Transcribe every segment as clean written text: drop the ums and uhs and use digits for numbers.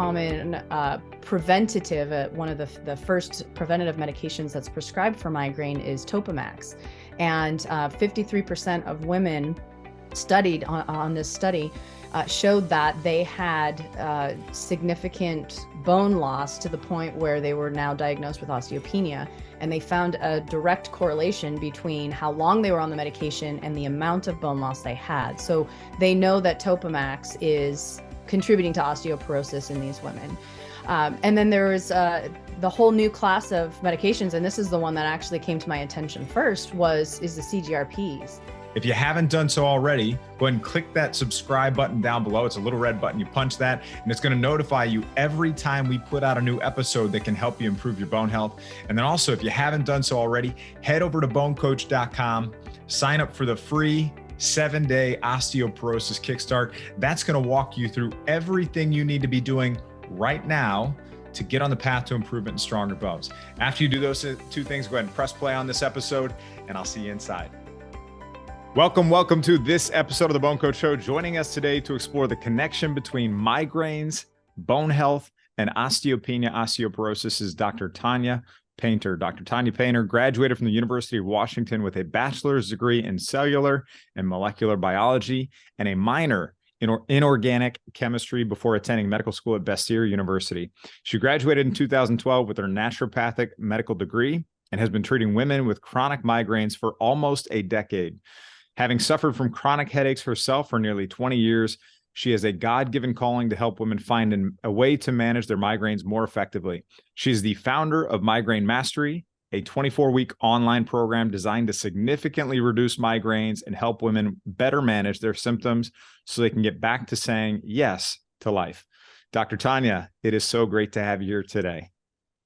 common preventative, one of the first preventative medications that's prescribed for migraine is Topamax. And 53% of women studied on this study showed that they had significant bone loss to the point where they were now diagnosed with osteopenia. And they found a direct correlation between how long they were on the medication and the amount of bone loss they had. So they know that Topamax is contributing to osteoporosis in these women. And then there was the whole new class of medications, and this is the one that actually came to my attention first, is the CGRPs. If you haven't done so already, go ahead and click that subscribe button down below. It's a little red button. You punch that, and it's going to notify you every time we put out a new episode that can help you improve your bone health. And then also, if you haven't done so already, head over to BoneCoach.com, sign up for the free 7-day osteoporosis kickstart. That's going to walk you through everything you need to be doing right now to get on the path to improvement and stronger bones. After you do those two things, go ahead and press play on this episode, and I'll see you inside. Welcome to this episode of the BoneCoach Show. Joining us today to explore the connection between migraines, bone health, and osteopenia, osteoporosis is Dr. Tanya Paynter. Dr. Tanya Paynter graduated from the University of Washington with a bachelor's degree in cellular and molecular biology and a minor in inorganic chemistry before attending medical school at Bastyr University. She graduated in 2012 with her naturopathic medical degree and has been treating women with chronic migraines for almost a decade. Having suffered from chronic headaches herself for nearly 20 years, she has a God-given calling to help women find a way to manage their migraines more effectively. She is the founder of Migraine Mastery, a 24-week online program designed to significantly reduce migraines and help women better manage their symptoms so they can get back to saying yes to life. Dr. Tanya, it is so great to have you here today.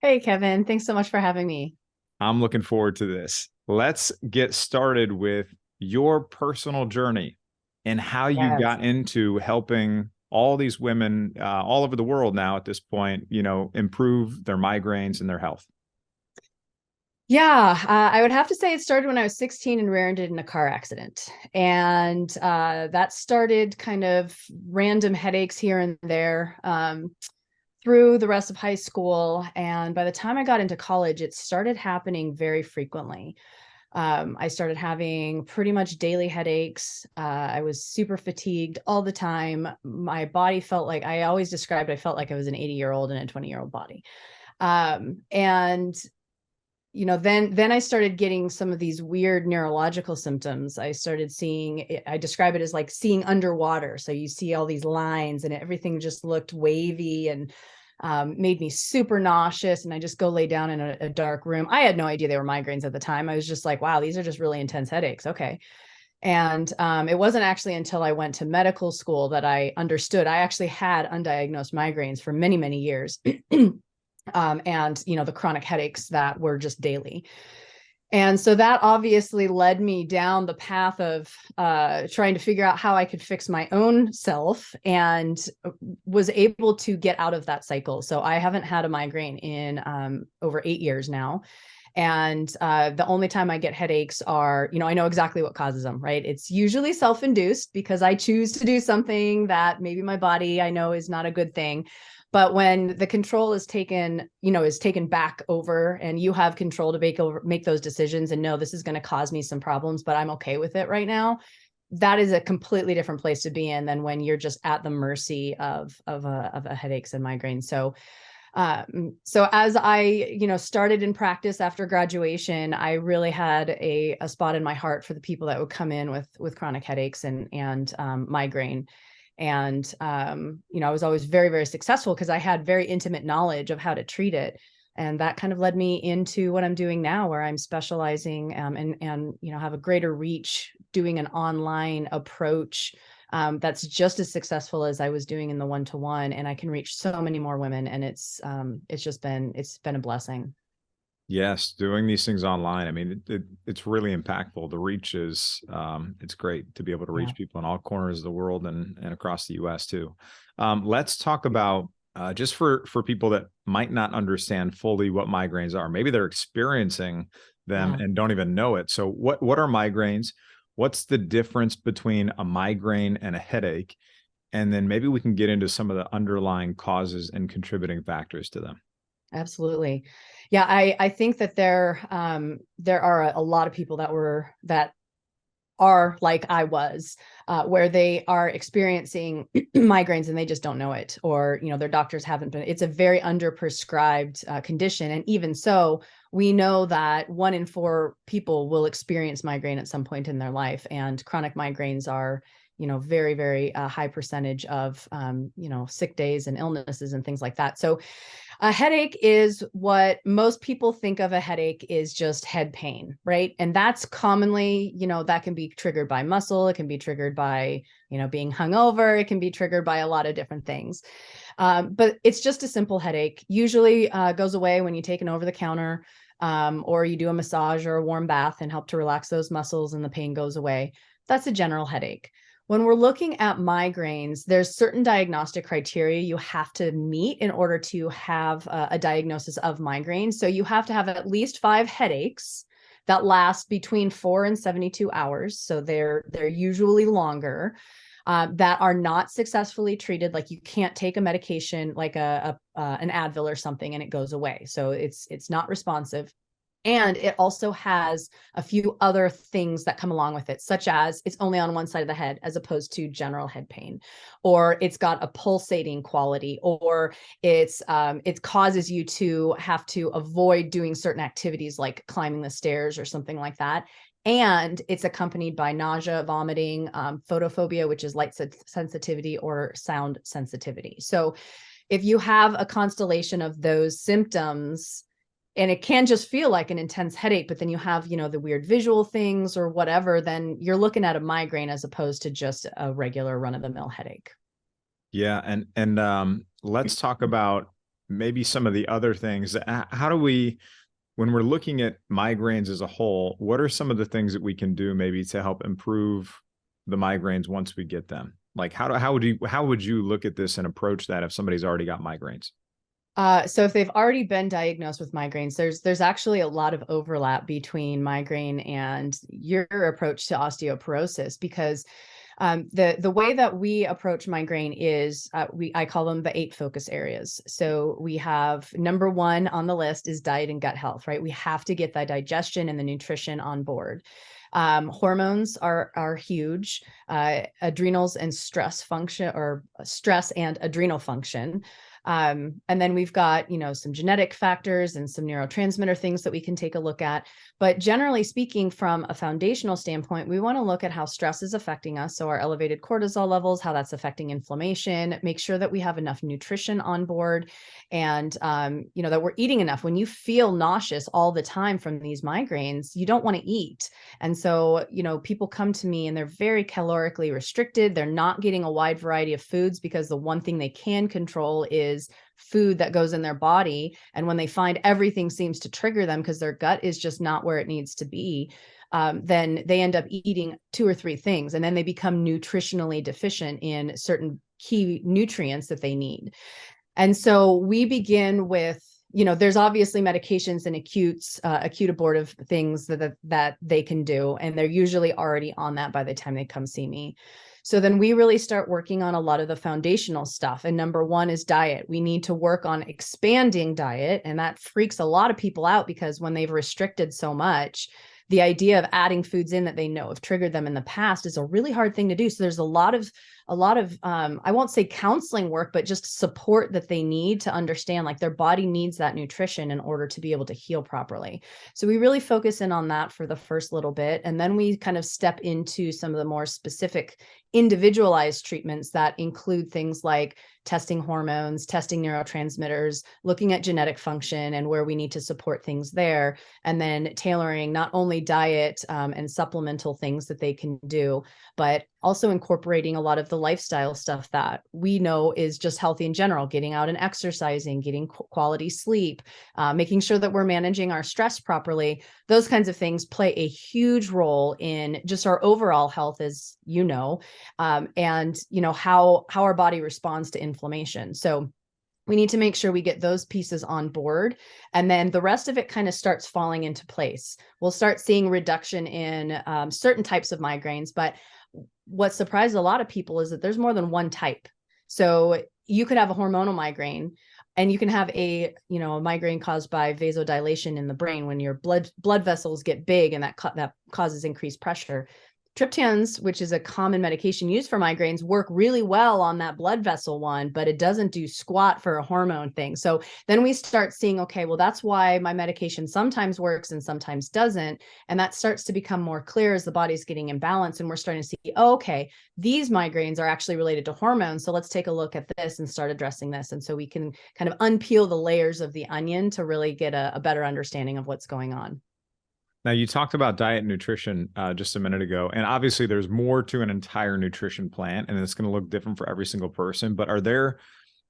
Hey, Kevin. Thanks so much for having me. I'm looking forward to this. Let's get started with your personal journey and how you got into helping all these women all over the world now at this point, improve their migraines and their health. Yeah, I would have to say it started when I was 16 and rear-ended in a car accident. And that started kind of random headaches here and there through the rest of high school. And by the time I got into college, it started happening very frequently. I started having pretty much daily headaches. I was super fatigued all the time. My body felt like, I always described, I felt like I was an 80-year-old in a 20-year-old body. Then I started getting some of these weird neurological symptoms. I started seeing, I describe it as like seeing underwater. So you see all these lines and everything just looked wavy and made me super nauseous. And I just go lay down in a dark room. I had no idea they were migraines at the time. I was just like, wow, these are just really intense headaches. Okay. And it wasn't actually until I went to medical school that I understood I actually had undiagnosed migraines for many, many years. And, the chronic headaches that were just daily. And so that obviously led me down the path of trying to figure out how I could fix my own self, and was able to get out of that cycle. So I haven't had a migraine in over 8 years now. And the only time I get headaches are, I know exactly what causes them, right? It's usually self-induced because I choose to do something that maybe my body I know is not a good thing. But when the control is taken back over and you have control to make those decisions and know this is going to cause me some problems, but I'm okay with it right now, that is a completely different place to be in than when you're just at the mercy of a headaches and migraines. So as I, started in practice after graduation, I really had a spot in my heart for the people that would come in with chronic headaches and migraine. And, I was always very, very successful because I had very intimate knowledge of how to treat it. And that kind of led me into what I'm doing now, where I'm specializing and have a greater reach doing an online approach that's just as successful as I was doing in the one-to-one. And I can reach so many more women. And it's been a blessing. Yes, doing these things online. I mean, it's really impactful. The reach is, it's great to be able to reach people in all corners of the world and across the US too. Let's talk about, just for people that might not understand fully what migraines are. Maybe they're experiencing them and don't even know it. So what are migraines? What's the difference between a migraine and a headache? And then maybe we can get into some of the underlying causes and contributing factors to them. Absolutely. Yeah, I think that there are a lot of people that are like I was, where they are experiencing migraines and they just don't know it, or their doctors haven't been. It's a very underprescribed condition, and even so, we know that 1 in 4 people will experience migraine at some point in their life, and chronic migraines are very, very high percentage of sick days and illnesses and things like that. So a headache is what most people think of. A headache is just head pain, right? And that's commonly, that can be triggered by muscle. It can be triggered by, being hungover. It can be triggered by a lot of different things. But it's just a simple headache. Usually goes away when you take an over-the-counter or you do a massage or a warm bath and help to relax those muscles and the pain goes away. That's a general headache. When we're looking at migraines, there's certain diagnostic criteria you have to meet in order to have a diagnosis of migraine. So you have to have at least 5 headaches that last between 4 and 72 hours. So they're usually longer, that are not successfully treated. Like you can't take a medication like an Advil or something and it goes away. So it's not responsive. And it also has a few other things that come along with it, such as it's only on one side of the head as opposed to general head pain, or it's got a pulsating quality, or it causes you to have to avoid doing certain activities like climbing the stairs or something like that. And it's accompanied by nausea, vomiting, photophobia, which is light sensitivity, or sound sensitivity. So if you have a constellation of those symptoms, and it can just feel like an intense headache, but then you have, the weird visual things or whatever, then you're looking at a migraine as opposed to just a regular run-of-the-mill headache. Yeah. And let's talk about maybe some of the other things. How do we, when we're looking at migraines as a whole, what are some of the things that we can do maybe to help improve the migraines once we get them? Like how would you look at this and approach that if somebody's already got migraines? So if they've already been diagnosed with migraines, there's actually a lot of overlap between migraine and your approach to osteoporosis, because the way that we approach migraine is I call them the 8 focus areas. So we have number 1 on the list is diet and gut health, right? We have to get the digestion and the nutrition on board. Hormones are huge. Adrenals and stress function, or stress and adrenal function. And then we've got, some genetic factors and some neurotransmitter things that we can take a look at. But generally speaking, from a foundational standpoint, we want to look at how stress is affecting us. So our elevated cortisol levels, how that's affecting inflammation, make sure that we have enough nutrition on board, and, that we're eating enough. When you feel nauseous all the time from these migraines, you don't want to eat. And so, people come to me and they're very calorically restricted. They're not getting a wide variety of foods because the one thing they can control is food that goes in their body. And when they find everything seems to trigger them because their gut is just not where it needs to be, then they end up eating 2 or 3 things. And then they become nutritionally deficient in certain key nutrients that they need. And so we begin with, there's obviously medications and acute abortive things that they can do. And they're usually already on that by the time they come see me. So then we really start working on a lot of the foundational stuff. And number 1 is diet. We need to work on expanding diet. And that freaks a lot of people out because when they've restricted so much, the idea of adding foods in that they know have triggered them in the past is a really hard thing to do. So there's a lot of I won't say counseling work, but just support that they need to understand, like, their body needs that nutrition in order to be able to heal properly. So we really focus in on that for the first little bit. And then we kind of step into some of the more specific individualized treatments that include things like testing hormones, testing neurotransmitters, looking at genetic function and where we need to support things there, and then tailoring not only diet and supplemental things that they can do, but also incorporating a lot of the lifestyle stuff that we know is just healthy in general, getting out and exercising, getting quality sleep, making sure that we're managing our stress properly. Those kinds of things play a huge role in just our overall health, as you know, and how our body responds to inflammation. So we need to make sure we get those pieces on board, and then the rest of it kind of starts falling into place. We'll start seeing reduction in certain types of migraines, but what surprised a lot of people is that there's more than one type. So you could have a hormonal migraine, and you can have a migraine caused by vasodilation in the brain when your blood vessels get big, and that causes increased pressure. Triptans, which is a common medication used for migraines, work really well on that blood vessel one, but it doesn't do squat for a hormone thing. So then we start seeing, okay, well, that's why my medication sometimes works and sometimes doesn't. And that starts to become more clear as the body's getting imbalanced. And we're starting to see, oh, okay, these migraines are actually related to hormones. So let's take a look at this and start addressing this. And so we can kind of unpeel the layers of the onion to really get a better understanding of what's going on. Now, you talked about diet and nutrition just a minute ago, and obviously there's more to an entire nutrition plan, and it's going to look different for every single person. But are there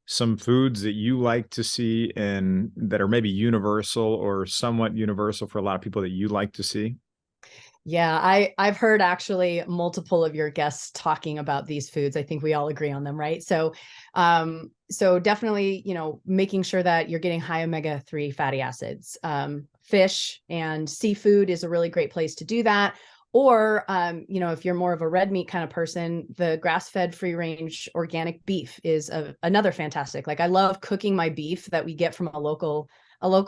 some foods that you like to see and that are maybe universal or somewhat universal for a lot of people that you like to see? Yeah, I've heard actually multiple of your guests talking about these foods. I think we all agree on them, right? So definitely, making sure that you're getting high omega-3 fatty acids. Fish and seafood is a really great place to do that. Or, if you're more of a red meat kind of person, the grass-fed free range organic beef is another fantastic. Like, I love cooking my beef that we get from a local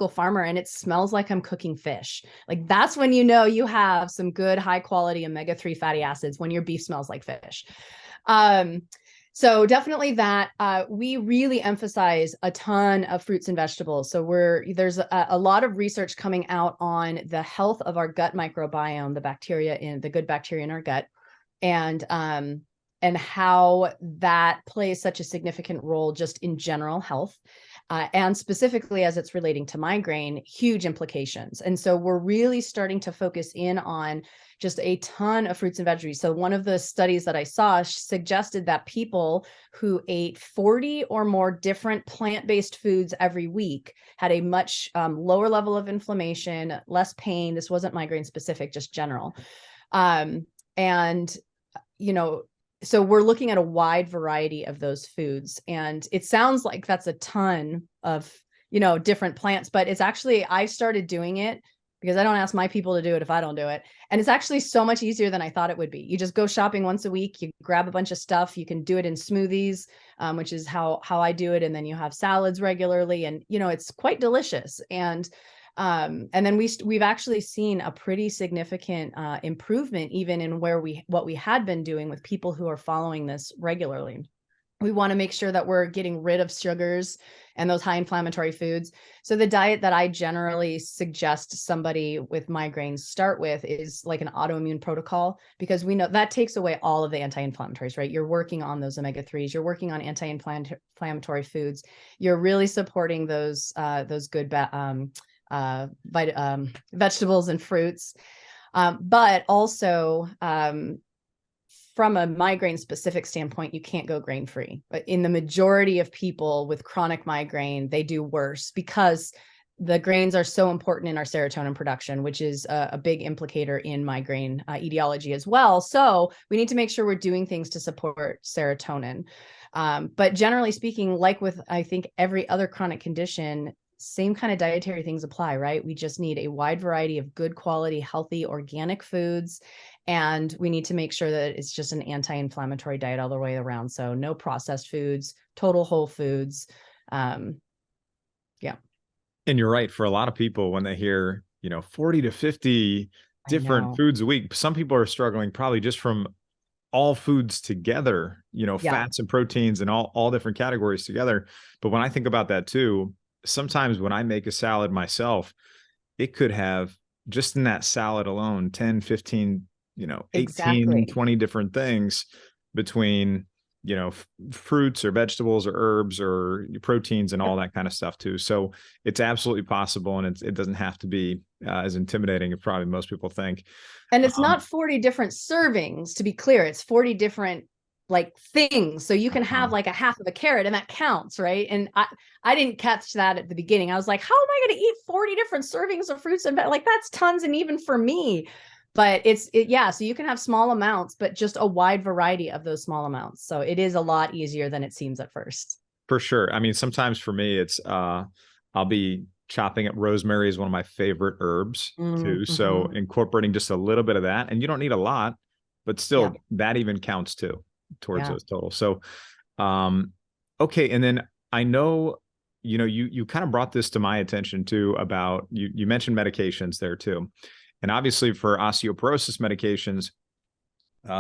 farmer, and it smells like I'm cooking fish. Like, that's when you have some good high quality omega-3 fatty acids, when your beef smells like fish. So definitely that. We really emphasize a ton of fruits and vegetables. So there's a lot of research coming out on the health of our gut microbiome, the good bacteria in our gut, and how that plays such a significant role just in general health. And specifically as it's relating to migraine, huge implications. And so we're really starting to focus in on just a ton of fruits and veggies. So one of the studies that I saw suggested that people who ate 40 or more different plant-based foods every week had a much lower level of inflammation, less pain. This wasn't migraine specific, just general. So we're looking at a wide variety of those foods. And it sounds like that's a ton of, different plants, but it's actually, I started doing it because I don't ask my people to do it if I don't do it. And it's actually so much easier than I thought it would be. You just go shopping once a week, you grab a bunch of stuff, you can do it in smoothies, which is how I do it. And then you have salads regularly, and, it's quite delicious. And then we've actually seen a pretty significant improvement even in what we had been doing with people who are following this regularly. We want to make sure that we're getting rid of sugars and those high inflammatory foods. So the diet that I generally suggest somebody with migraines start with is like an autoimmune protocol, because we know that takes away all of the anti-inflammatories, right? You're working on those omega-3s, you're working on anti-inflammatory foods, you're really supporting those good vegetables and fruits, but also from a migraine specific standpoint, you can't go grain free. But in the majority of people with chronic migraine, they do worse because the grains are so important in our serotonin production, which is a big implicator in migraine etiology as well. So we need to make sure we're doing things to support serotonin. But generally speaking, like with, I think, every other chronic condition, same kind of dietary things apply, right? We just need a wide variety of good quality, healthy, organic foods. And we need to make sure that it's just an anti-inflammatory diet all the way around. So no processed foods, total whole foods. Yeah. And you're right. For a lot of people, when they hear, 40 to 50 different foods a week, some people are struggling probably just from all foods together, fats and proteins and all different categories together. But when I think about that too, sometimes when I make a salad myself, it could have just in that salad alone, 10, 15, 18, 20 different things between, fruits or vegetables or herbs or proteins and all that kind of stuff too. So it's absolutely possible. And it doesn't have to be as intimidating as probably most people think. And it's not 40 different servings, to be clear. It's 40 different things. So you can have like a half of a carrot, and that counts, right? And I didn't catch that at the beginning. I was like, how am I going to eat 40 different servings of fruits and that's tons. And even for me, but so you can have small amounts, but just a wide variety of those small amounts. So it is a lot easier than it seems at first. For sure. I mean, sometimes for me, it's I'll be chopping up rosemary is one of my favorite herbs too. So incorporating just a little bit of that, and you don't need a lot, but still that even counts too towards those totals. So, okay. And then I know, you kind of brought this to my attention too, about you mentioned medications there too. And obviously for osteoporosis medications,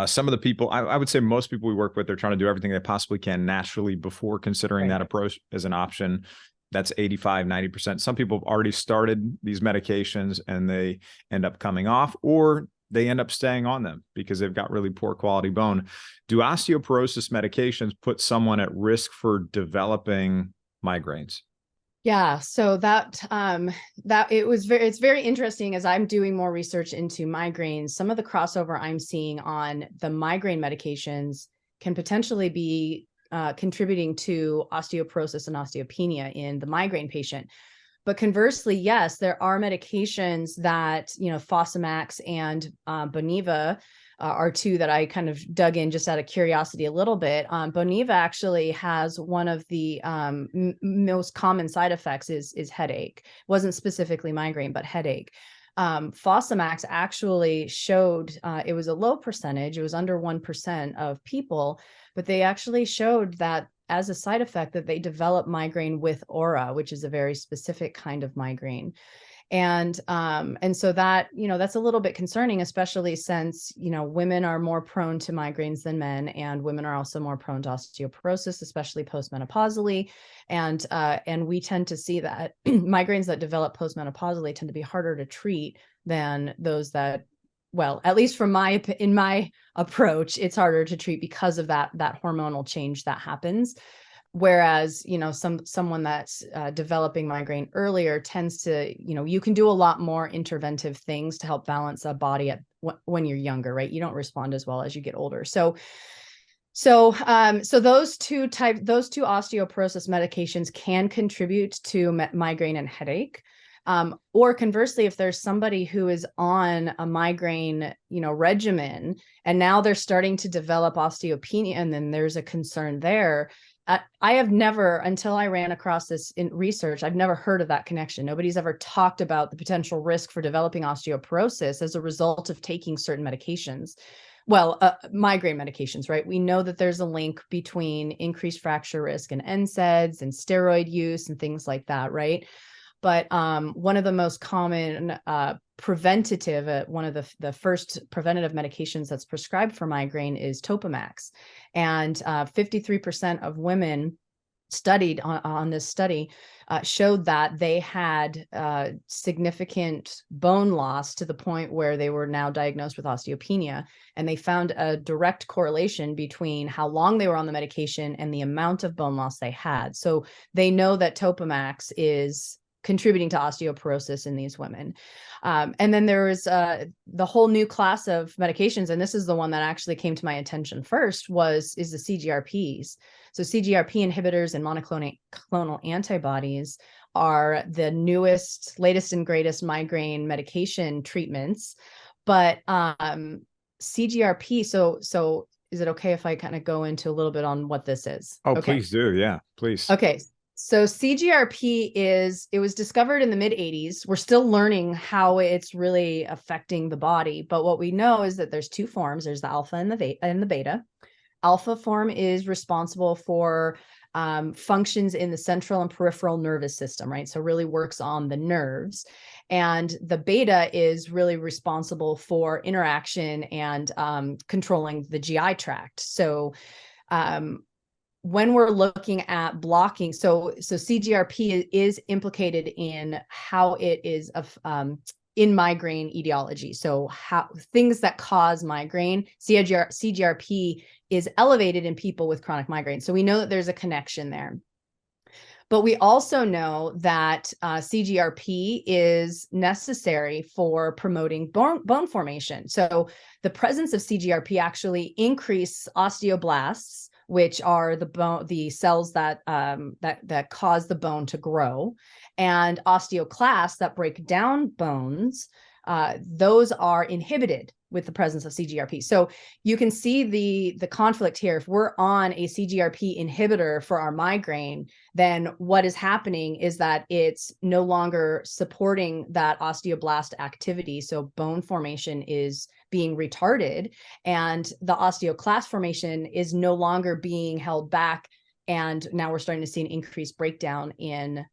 some of the people, I would say most people we work with, they're trying to do everything they possibly can naturally before considering that approach as an option. That's 85, 90%. Some people have already started these medications and they end up coming off, or they end up staying on them because they've got really poor quality bone. Do osteoporosis medications put someone at risk for developing migraines? Yeah, so it's very interesting as I'm doing more research into migraines. Some of the crossover I'm seeing on the migraine medications can potentially be contributing to osteoporosis and osteopenia in the migraine patient. But conversely, yes, there are medications that, Fosamax and Boniva are two that I kind of dug in just out of curiosity a little bit. Boniva actually has one of the most common side effects is headache. It wasn't specifically migraine, but headache. Fosamax actually showed it was a low percentage. It was under 1% of people, but they actually showed that as a side effect that they develop migraine with aura, which is a very specific kind of migraine. And so that, that's a little bit concerning, especially since, women are more prone to migraines than men, and women are also more prone to osteoporosis, especially postmenopausally. And we tend to see that migraines that develop postmenopausally tend to be harder to treat than those that, well, at least in my approach, it's harder to treat because of that hormonal change that happens. Whereas, someone that's developing migraine earlier tends to, you can do a lot more interventive things to help balance a body when you're younger, right? You don't respond as well as you get older. So those two osteoporosis medications can contribute to migraine and headache. Or conversely, if there's somebody who is on a migraine, regimen, and now they're starting to develop osteopenia, and then there's a concern there. I have never, until I ran across this in research, I've never heard of that connection. Nobody's ever talked about the potential risk for developing osteoporosis as a result of taking certain medications. Well, migraine medications, right? We know that there's a link between increased fracture risk and NSAIDs and steroid use and things like that, right? But one of the most common preventative, one of the first preventative medications that's prescribed for migraine is Topamax. And 53% of women studied on this study showed that they had significant bone loss to the point where they were now diagnosed with osteopenia. And they found a direct correlation between how long they were on the medication and the amount of bone loss they had. So they know that Topamax is contributing to osteoporosis in these women. And then there was the whole new class of medications, and this is the one that actually came to my attention first, is the CGRPs. So CGRP inhibitors and monoclonal antibodies are the newest, latest and greatest migraine medication treatments. But CGRP, so is it okay if I kind of go into a little bit on what this is? Oh, okay. Please do. Yeah, please. Okay. So CGRP it was discovered in the mid 80s. We're still learning how it's really affecting the body. But what we know is that there's two forms. There's the alpha and the beta. Alpha form is responsible for functions in the central and peripheral nervous system, right? So really works on the nerves. And the beta is really responsible for interaction and controlling the GI tract. So when we're looking at blocking, so CGRP is implicated in how it is in migraine etiology. So how things that cause migraine, CGRP is elevated in people with chronic migraine. So we know that there's a connection there. But we also know that CGRP is necessary for promoting bone formation. So the presence of CGRP actually increases osteoblasts, which are the cells that cause the bone to grow, and osteoclasts that break down bones, those are inhibited with the presence of CGRP. So you can see the conflict here. If we're on a CGRP inhibitor for our migraine, then what is happening is that it's no longer supporting that osteoblast activity. So bone formation is being retarded, and the osteoclast formation is no longer being held back. And now we're starting to see an increased breakdown in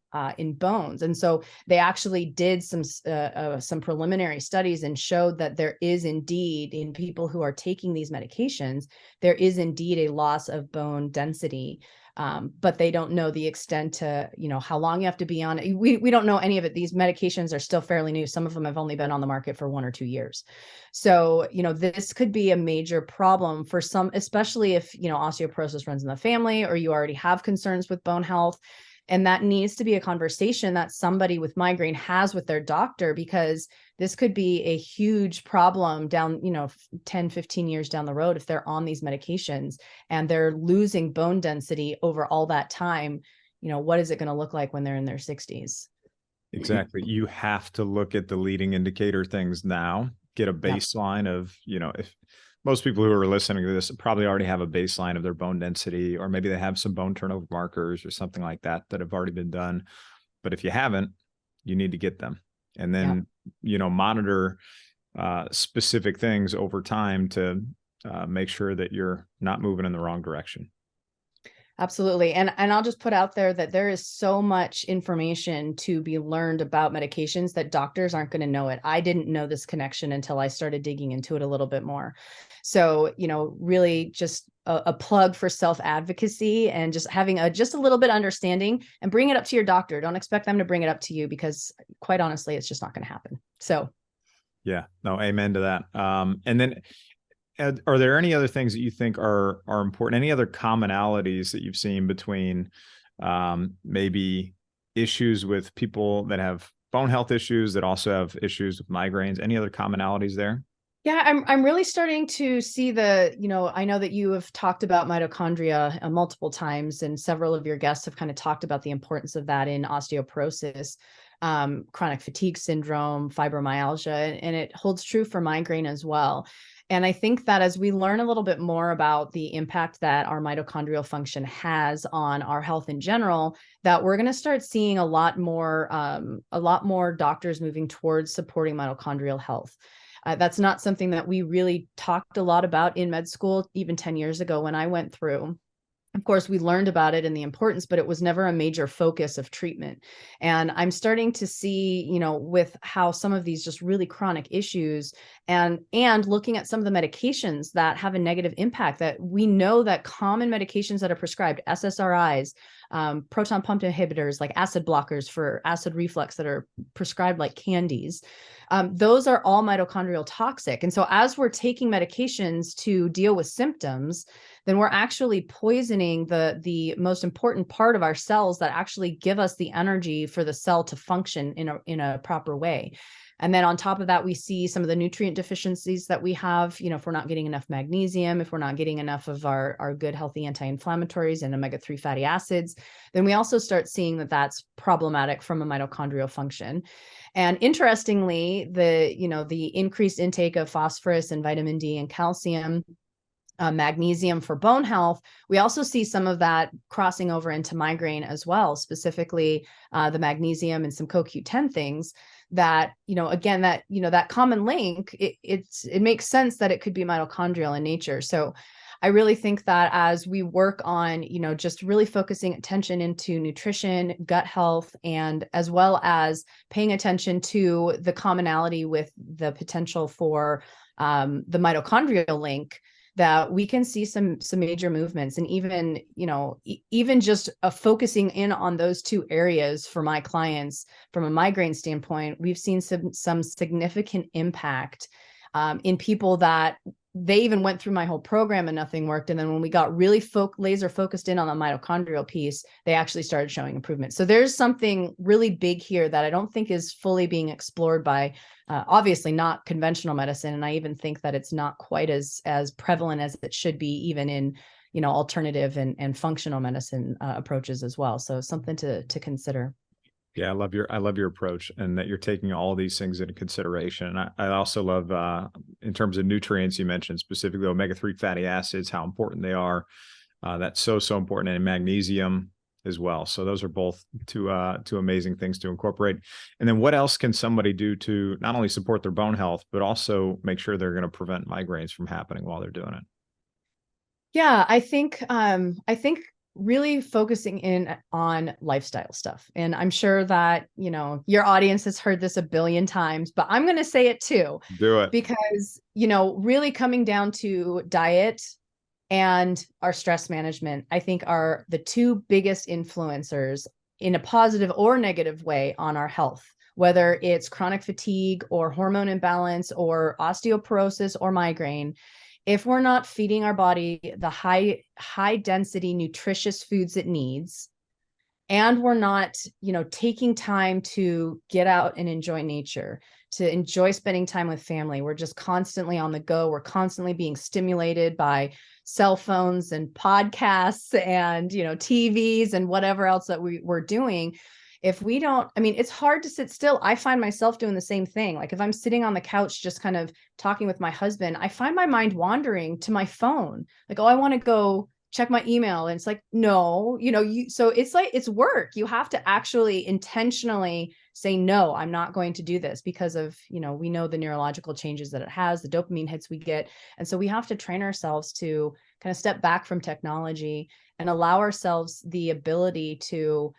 bones. And so they actually did some preliminary studies and showed that there is indeed, in people who are taking these medications, there is indeed a loss of bone density. But they don't know the extent to, how long you have to be on it. We don't know any of it. These medications are still fairly new. Some of them have only been on the market for 1 or 2 years. So, this could be a major problem for some, especially if, osteoporosis runs in the family, or you already have concerns with bone health. And that needs to be a conversation that somebody with migraine has with their doctor, because this could be a huge problem down, 10, 15 years down the road if they're on these medications and they're losing bone density over all that time. What is it going to look like when they're in their 60s? Exactly. You have to look at the leading indicator things now, get a baseline of, if most people who are listening to this probably already have a baseline of their bone density, or maybe they have some bone turnover markers or something like that have already been done. But if you haven't, you need to get them, and then, monitor specific things over time to make sure that you're not moving in the wrong direction. Absolutely. And I'll just put out there that there is so much information to be learned about medications that doctors aren't going to know it. I didn't know this connection until I started digging into it a little bit more. So, really just a plug for self-advocacy and just having just a little bit of understanding, and bring it up to your doctor. Don't expect them to bring it up to you, because quite honestly, it's just not going to happen. So. Yeah, no, amen to that. And then, are there any other things that you think are important? Any other commonalities that you've seen between maybe issues with people that have bone health issues that also have issues with migraines? Any other commonalities there? Yeah, I'm really starting to see I know that you have talked about mitochondria multiple times, and several of your guests have kind of talked about the importance of that in osteoporosis, chronic fatigue syndrome, fibromyalgia, and it holds true for migraine as well. And I think that as we learn a little bit more about the impact that our mitochondrial function has on our health in general, that we're going to start seeing a lot more doctors moving towards supporting mitochondrial health. That's not something that we really talked a lot about in med school, even 10 years ago when I went through. Of course, we learned about it and the importance, but it was never a major focus of treatment. And I'm starting to see, with how some of these just really chronic issues and looking at some of the medications that have a negative impact, that we know that common medications that are prescribed, SSRIs, proton pump inhibitors, like acid blockers for acid reflux that are prescribed like candies, those are all mitochondrial toxic. And so as we're taking medications to deal with symptoms, then we're actually poisoning the most important part of our cells that actually give us the energy for the cell to function in a proper way. And then on top of that, we see some of the nutrient deficiencies that we have, if we're not getting enough magnesium, if we're not getting enough of our good, healthy anti-inflammatories and omega-3 fatty acids, then we also start seeing that that's problematic from a mitochondrial function. And interestingly, the increased intake of phosphorus and vitamin D and calcium, magnesium for bone health, we also see some of that crossing over into migraine as well, specifically the magnesium and some CoQ10 things that, again, that common link, it makes sense that it could be mitochondrial in nature. So I really think that as we work on, just really focusing attention into nutrition, gut health, and as well as paying attention to the commonality with the potential for the mitochondrial link, that we can see some major movements. And even just focusing in on those two areas for my clients from a migraine standpoint, we've seen some significant impact in people that they even went through my whole program and nothing worked. And then when we got really laser focused in on the mitochondrial piece, they actually started showing improvement. So there's something really big here that I don't think is fully being explored by, obviously not conventional medicine. And I even think that it's not quite as prevalent as it should be, even in, alternative and functional medicine approaches as well. So something to consider. Yeah, I love your approach, and that you're taking all these things into consideration. And I also love, in terms of nutrients, you mentioned specifically omega-3 fatty acids, how important they are. That's so important, and magnesium as well. So those are both two amazing things to incorporate. And then what else can somebody do to not only support their bone health, but also make sure they're going to prevent migraines from happening while they're doing it? Yeah, I think really focusing in on lifestyle stuff. And I'm sure that, your audience has heard this a billion times, but I'm going to say it too, Do it. because, really coming down to diet and our stress management, I think are the two biggest influencers in a positive or negative way on our health, whether it's chronic fatigue or hormone imbalance or osteoporosis or migraine. If we're not feeding our body the high density nutritious foods it needs, and we're not, taking time to get out and enjoy nature, to enjoy spending time with family, we're just constantly on the go. We're constantly being stimulated by cell phones and podcasts and, TVs and whatever else that we're doing. If we don't, it's hard to sit still. I find myself doing the same thing. Like if I'm sitting on the couch, just kind of talking with my husband, I find my mind wandering to my phone. Like, oh, I want to go check my email. And it's like, no, so it's like, it's work. You have to actually intentionally say, no, I'm not going to do this because of, we know the neurological changes that it has, the dopamine hits we get. And so we have to train ourselves to kind of step back from technology and allow ourselves the ability to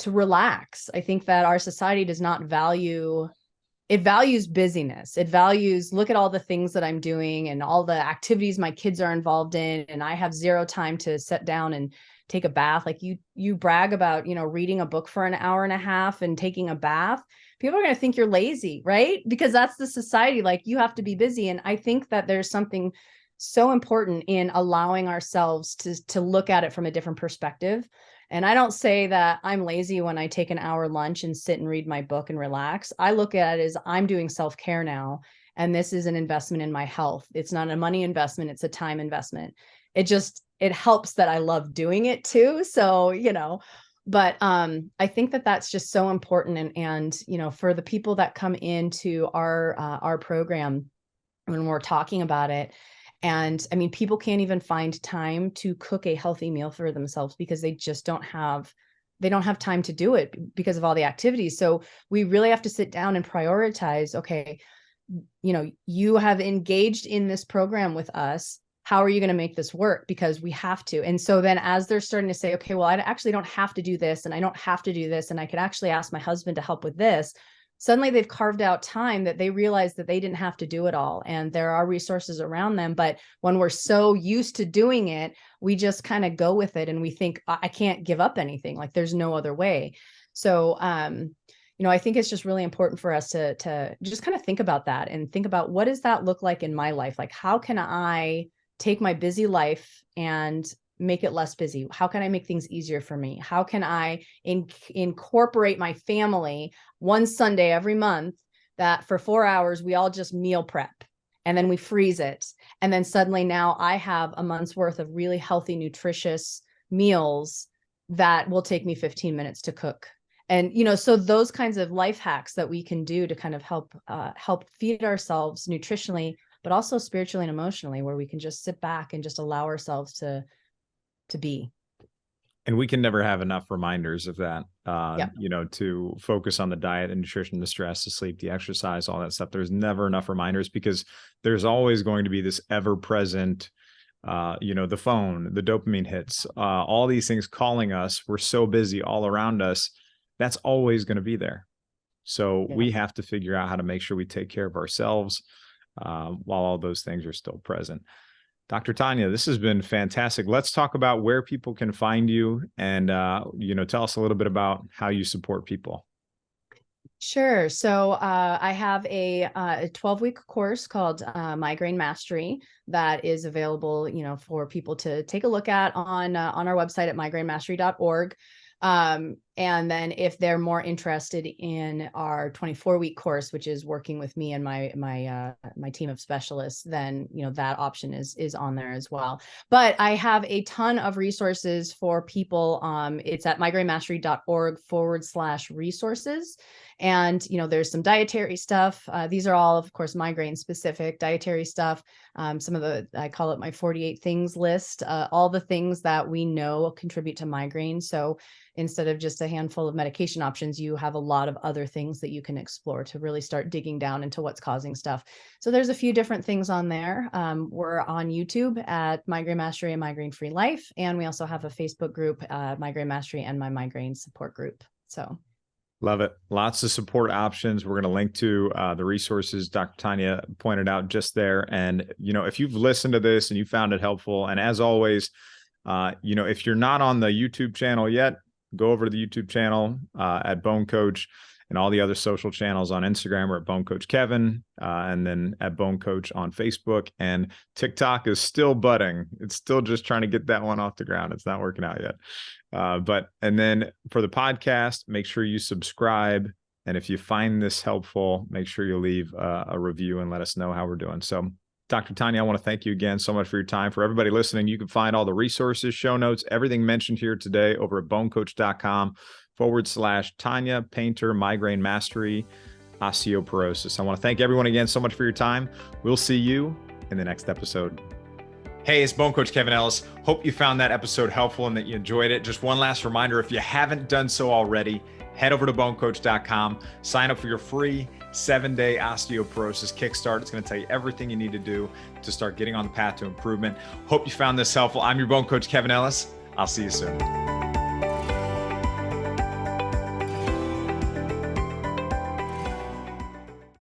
relax. I think that our society does not value, it values busyness. It values, look at all the things that I'm doing and all the activities my kids are involved in, and I have zero time to sit down and take a bath. Like you brag about, reading a book for an hour and a half and taking a bath. People are going to think you're lazy, right? Because that's the society, like you have to be busy. And I think that there's something so important in allowing ourselves to look at it from a different perspective. And I don't say that I'm lazy when I take an hour lunch and sit and read my book and relax. I look at it as I'm doing self-care now, and this is an investment in my health. It's not a money investment, it's a time investment. It helps that I love doing it too. So, but I think that that's just so important. And for the people that come into our program, when we're talking about it, and people can't even find time to cook a healthy meal for themselves because they just don't have time to do it because of all the activities. So we really have to sit down and prioritize, okay, you have engaged in this program with us. How are you going to make this work? Because we have to. And so then as they're starting to say, okay, well, I actually don't have to do this, and I don't have to do this, and I could actually ask my husband to help with this, suddenly they've carved out time that they realize that they didn't have to do it all. And there are resources around them. But when we're so used to doing it, we just kind of go with it. And we think, I can't give up anything. Like there's no other way. So, I think it's just really important for us to just kind of think about that and think about, what does that look like in my life? Like, how can I take my busy life and make it less busy? How can I make things easier for me? How can I incorporate my family one Sunday every month, that for 4 hours, we all just meal prep and then we freeze it. And then suddenly now I have a month's worth of really healthy, nutritious meals that will take me 15 minutes to cook. And, so those kinds of life hacks that we can do to kind of help feed ourselves nutritionally, but also spiritually and emotionally, where we can just sit back and just allow ourselves to be. And we can never have enough reminders of that, Yep. to focus on the diet and nutrition, the stress, the sleep, the exercise, all that stuff. There's never enough reminders, because there's always going to be this ever present, the phone, the dopamine hits, all these things calling us. We're so busy all around us. That's always going to be there. So Yeah. we have to figure out how to make sure we take care of ourselves while all those things are still present. Dr. Tanya, this has been fantastic. Let's talk about where people can find you, and, tell us a little bit about how you support people. Sure. So I have a 12-week course called Migraine Mastery that is available, for people to take a look at on our website at migrainemastery.org. And then if they're more interested in our 24-week course, which is working with me and my team of specialists, then, you know, that option is on there as well. But I have a ton of resources for people. It's at migrainemastery.org/resources. And, you know, there's some dietary stuff. These are all, of course, migraine specific dietary stuff. Some of the, I call it my 48 things list, all the things that we know contribute to migraine. So instead of just a handful of medication options, you have a lot of other things that you can explore to really start digging down into what's causing stuff. So there's a few different things on there. We're on YouTube at Migraine Mastery and Migraine Free Life. And we also have a Facebook group, Migraine Mastery and my migraine support group. So love it. Lots of support options. We're going to link to the resources Dr. Tanya pointed out just there. And, you know, if you've listened to this and you found it helpful, and as always, you know, if you're not on the YouTube channel yet, go over to the YouTube channel at BoneCoach, and all the other social channels on Instagram are at BoneCoach Kevin, and then at BoneCoach on Facebook. And TikTok is still budding. It's still just trying to get that one off the ground. It's not working out yet. And then for the podcast, make sure you subscribe. And if you find this helpful, make sure you leave a review and let us know how we're doing. So Dr. Tanya, I want to thank you again so much for your time. For everybody listening, you can find all the resources, show notes, everything mentioned here today over at bonecoach.com/Tanya Paynter, Migraine Mastery, Osteoporosis. I want to thank everyone again so much for your time. We'll see you in the next episode. Hey, it's BoneCoach Kevin Ellis. Hope you found that episode helpful and that you enjoyed it. Just one last reminder, if you haven't done so already, head over to bonecoach.com, sign up for your free 7-day osteoporosis kickstart. It's going to tell you everything you need to do to start getting on the path to improvement. Hope you found this helpful. I'm your Bone Coach, Kevin Ellis. I'll see you soon.